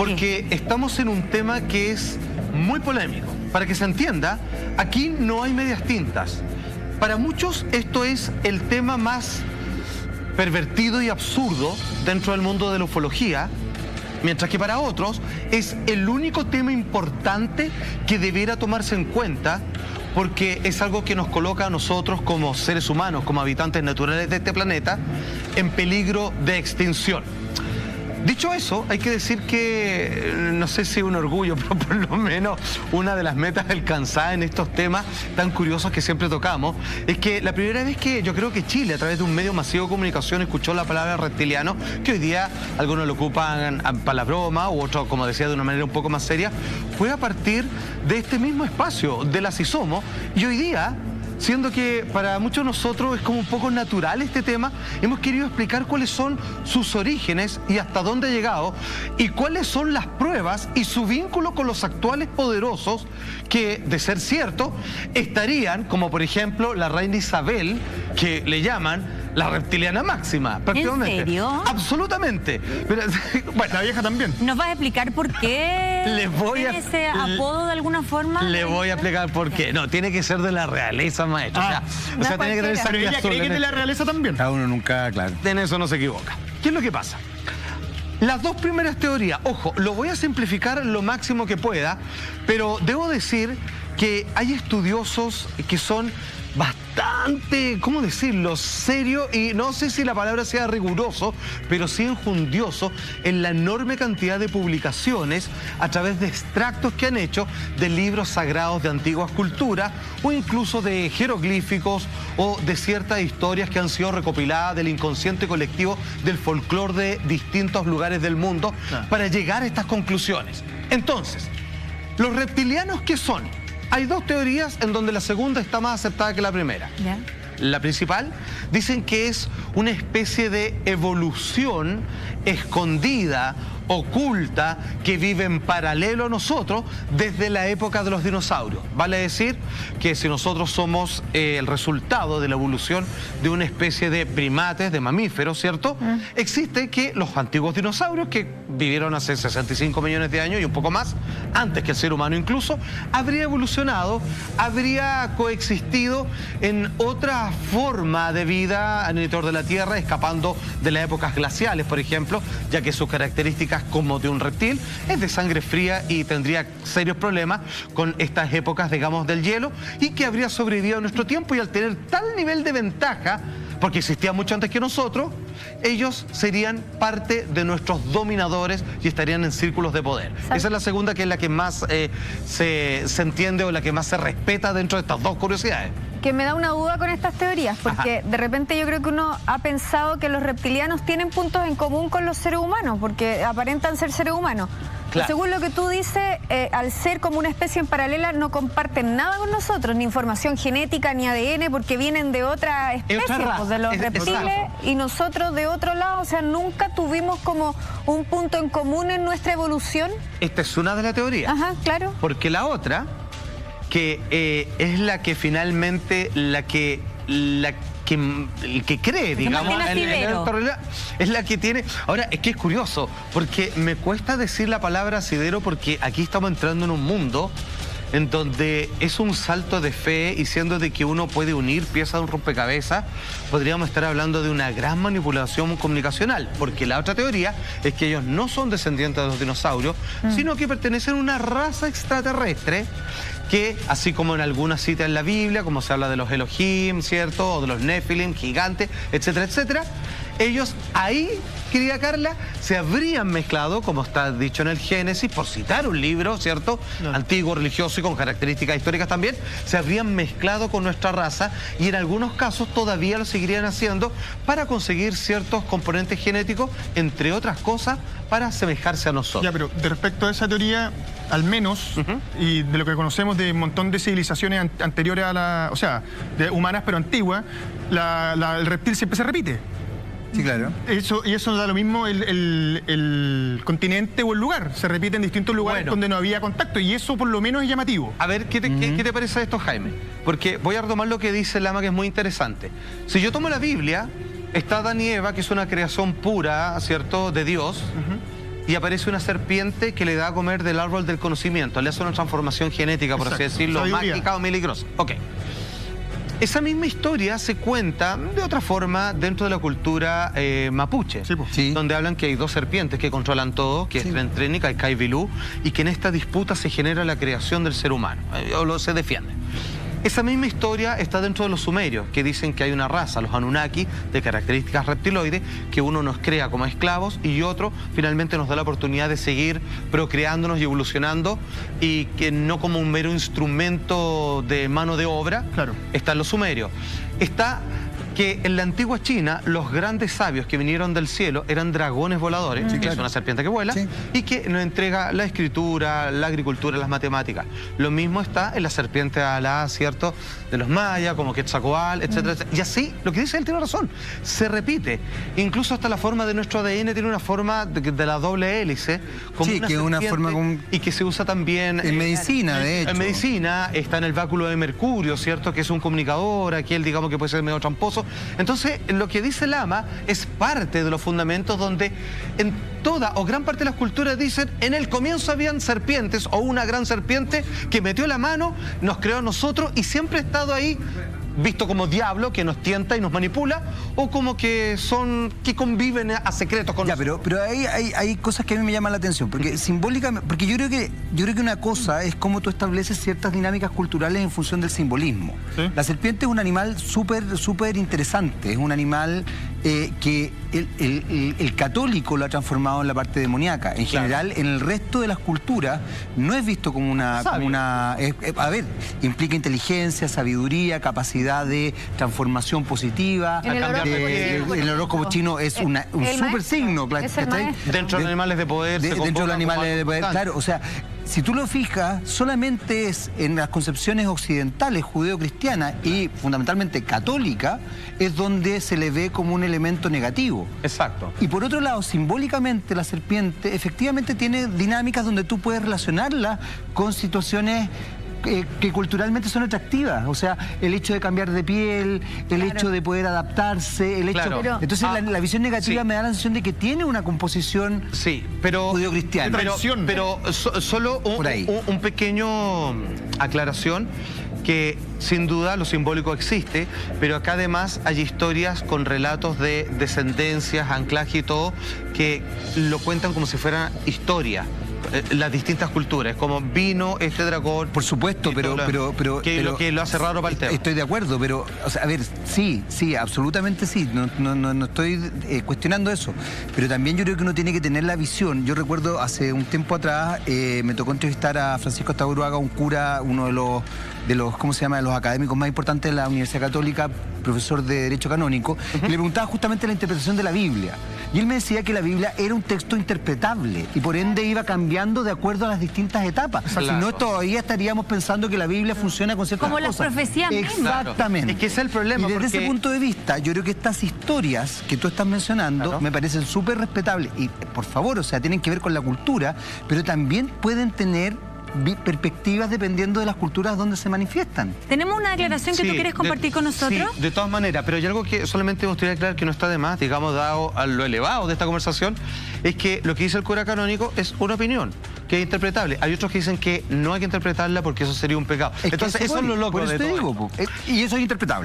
porque estamos en un tema que es muy polémico. Para que se entienda, aquí no hay medias tintas. Para muchos esto es el tema más pervertido y absurdo dentro del mundo de la ufología, mientras que para otros es el único tema importante que debiera tomarse en cuenta, porque es algo que nos coloca a nosotros como seres humanos, como habitantes naturales de este planeta, en peligro de extinción. Dicho eso, hay que decir que, no sé si un orgullo, pero por lo menos una de las metas alcanzadas en estos temas tan curiosos que siempre tocamos, es que la primera vez que yo creo que Chile, a través de un medio masivo de comunicación, escuchó la palabra reptiliano, que hoy día algunos lo ocupan para la broma, u otros, como decía, de una manera un poco más seria, fue a partir de este mismo espacio, del Así Somos, y hoy día, siendo que para muchos de nosotros es como un poco natural este tema, hemos querido explicar cuáles son sus orígenes y hasta dónde ha llegado, y cuáles son las pruebas y su vínculo con los actuales poderosos que, de ser cierto, estarían, como por ejemplo la reina Isabel, que le llaman la reptiliana máxima, prácticamente. ¿En serio? Absolutamente. Pero, bueno, la vieja también. ¿Nos vas a explicar por qué tiene ese apodo de alguna forma? Le voy a explicar por qué. No, tiene que ser de la realeza, maestro. O sea, tiene que tener sangre azul. ¿Ella cree que es de la realeza también? Cada uno nunca, claro. En eso no se equivoca. ¿Qué es lo que pasa? Las dos primeras teorías, ojo, lo voy a simplificar lo máximo que pueda, pero debo decir que hay estudiosos que son bastante, ¿cómo decirlo?, serio, y no sé si la palabra sea riguroso, pero sí enjundioso en la enorme cantidad de publicaciones a través de extractos que han hecho de libros sagrados de antiguas culturas o incluso de jeroglíficos o de ciertas historias que han sido recopiladas del inconsciente colectivo del folclore de distintos lugares del mundo para llegar a estas conclusiones. Entonces, ¿los reptilianos qué son? Hay dos teorías en donde la segunda está más aceptada que la primera. ¿Ya? La principal, dicen que es una especie de evolución escondida, oculta, que vive en paralelo a nosotros desde la época de los dinosaurios. Vale decir que si nosotros somos el resultado de la evolución de una especie de primates, de mamíferos, ¿cierto? Existe que los antiguos dinosaurios, que vivieron hace 65 millones de años y un poco más, antes que el ser humano incluso, habría evolucionado, habría coexistido en otra forma de vida en el interior de la Tierra, escapando de las épocas glaciales, por ejemplo, ya que sus características como de un reptil es de sangre fría y tendría serios problemas con estas épocas, digamos, del hielo, y que habría sobrevivido a nuestro tiempo, y al tener tal nivel de ventaja, porque existían mucho antes que nosotros, ellos serían parte de nuestros dominadores y estarían en círculos de poder. Esa es la segunda, que es la que más se entiende o la que más se respeta dentro de estas dos curiosidades. Que me da una duda con estas teorías, porque de repente yo creo que uno ha pensado que los reptilianos tienen puntos en común con los seres humanos, porque aparentan ser seres humanos. Claro. Según lo que tú dices, al ser como una especie en paralela, no comparten nada con nosotros, ni información genética, ni ADN, porque vienen de otra especie, pues, de los reptiles, y nosotros de otro lado. O sea, nunca tuvimos como un punto en común en nuestra evolución. Esta es una de las teorías. Ajá, claro. Porque la otra, que es la que finalmente, el que cree, digamos, es la que tiene. Ahora, es que es curioso, porque me cuesta decir la palabra asidero, porque aquí estamos entrando en un mundo en donde es un salto de fe, y siendo de que uno puede unir piezas de un rompecabezas, podríamos estar hablando de una gran manipulación comunicacional, porque la otra teoría es que ellos no son descendientes de los dinosaurios, sino que pertenecen a una raza extraterrestre que, así como en algunas citas en la Biblia, como se habla de los Elohim, ¿cierto?, o de los Nephilim, gigantes, etcétera, etcétera, ellos ahí, querida Carla, se habrían mezclado, como está dicho en el Génesis, por citar un libro, ¿cierto?, antiguo, religioso y con características históricas también, se habrían mezclado con nuestra raza, y en algunos casos todavía lo seguirían haciendo para conseguir ciertos componentes genéticos, entre otras cosas, para asemejarse a nosotros. Ya, pero de respecto a esa teoría, al menos, y de lo que conocemos de un montón de civilizaciones anteriores a la, o sea, de humanas pero antiguas, el reptil siempre se repite. Sí, claro. Y eso da lo mismo el continente o el lugar. Se repite en distintos lugares donde no había contacto, y eso por lo menos es llamativo. A ver, ¿qué te parece esto, Jaime? Porque voy a retomar lo que dice Lama, que es muy interesante. Si yo tomo la Biblia, está Adán y Eva, que es una creación pura, ¿cierto?, de Dios, y aparece una serpiente que le da a comer del árbol del conocimiento, le hace una transformación genética, por así decirlo, mágica o milagrosa. Ok. Esa misma historia se cuenta de otra forma dentro de la cultura mapuche, donde hablan que hay dos serpientes que controlan todo, que es Trentrénica y Caibilú, y que en esta disputa se genera la creación del ser humano, o se defiende. Esa misma historia está dentro de los sumerios, que dicen que hay una raza, los Anunnaki, de características reptiloides, que uno nos crea como esclavos y otro finalmente nos da la oportunidad de seguir procreándonos y evolucionando, y que no como un mero instrumento de mano de obra. Claro. Están los sumerios. Está que en la antigua China los grandes sabios que vinieron del cielo eran dragones voladores, que es una serpiente que vuela, y que nos entrega la escritura, la agricultura, las matemáticas. Lo mismo está en la serpiente alada, ¿cierto?, de los mayas, como Quetzalcóatl, etcétera, etcétera. Y así, lo que dice él tiene razón, se repite. Incluso hasta la forma de nuestro ADN tiene una forma de la doble hélice, como una que es una forma como... y que se usa también en medicina, de hecho. En medicina está en el báculo de Mercurio, ¿cierto?, que es un comunicador, aquel, digamos, que puede ser medio tramposo. Entonces, lo que dice Lama es parte de los fundamentos donde en toda o gran parte de las culturas dicen, en el comienzo habían serpientes o una gran serpiente que metió la mano, nos creó a nosotros y siempre ha estado ahí, visto como diablo que nos tienta y nos manipula, o como que conviven a secretos con nosotros. Pero hay cosas que a mí me llaman la atención, porque simbólicamente, porque yo creo que una cosa es cómo tú estableces ciertas dinámicas culturales en función del simbolismo. La serpiente es un animal súper interesante, es un animal que el católico lo ha transformado en la parte demoníaca. En general, en el resto de las culturas no es visto como una... a ver, implica inteligencia, sabiduría, capacidad de transformación positiva. El horóscopo chino es un super signo. Dentro de los animales de poder. Dentro de los animales de poder, claro. O sea, si tú lo fijas, solamente es en las concepciones occidentales, judeo-cristianas y fundamentalmente católica, es donde se le ve como un elemento negativo. Exacto. Y por otro lado, simbólicamente, la serpiente efectivamente tiene dinámicas donde tú puedes relacionarla con situaciones que culturalmente son atractivas, o sea, el hecho de cambiar de piel, el hecho de poder adaptarse, el hecho... Entonces la visión negativa me da la sensación de que tiene una composición judeo-cristiana. Pero solo un pequeño aclaración, que sin duda lo simbólico existe, pero acá además hay historias con relatos de descendencias, anclaje y todo, que lo cuentan como si fuera historia. Las distintas culturas, como vino este dragón. Por supuesto, pero lo que lo hace raro para el tema. Estoy de acuerdo, pero, o sea, a ver, sí, absolutamente sí. No estoy cuestionando eso. Pero también yo creo que uno tiene que tener la visión. Yo recuerdo hace un tiempo atrás, me tocó entrevistar a Francisco Astaburuaga, un cura, uno de los ¿cómo se llama?, de los académicos más importantes de la Universidad Católica, profesor de Derecho Canónico, y le preguntaba justamente la interpretación de la Biblia. Y él me decía que la Biblia era un texto interpretable y por ende iba cambiando de acuerdo a las distintas etapas. Si no, todavía estaríamos pensando que la Biblia funciona con ciertas cosas. Como las profecías mismas. Exactamente. Es que ese es el problema. Y desde ese punto de vista, yo creo que estas historias que tú estás mencionando me parecen súper respetables. Y por favor, o sea, tienen que ver con la cultura, pero también pueden tener perspectivas dependiendo de las culturas donde se manifiestan. ¿Tenemos una aclaración que tú quieres compartir con nosotros? Sí, de todas maneras, pero hay algo que solamente me gustaría aclarar que no está de más, digamos, dado a lo elevado de esta conversación, es que lo que dice el cura canónico es una opinión, que es interpretable. Hay otros que dicen que no hay que interpretarla porque eso sería un pecado. Entonces, eso es lo loco de todo. Y eso es interpretable.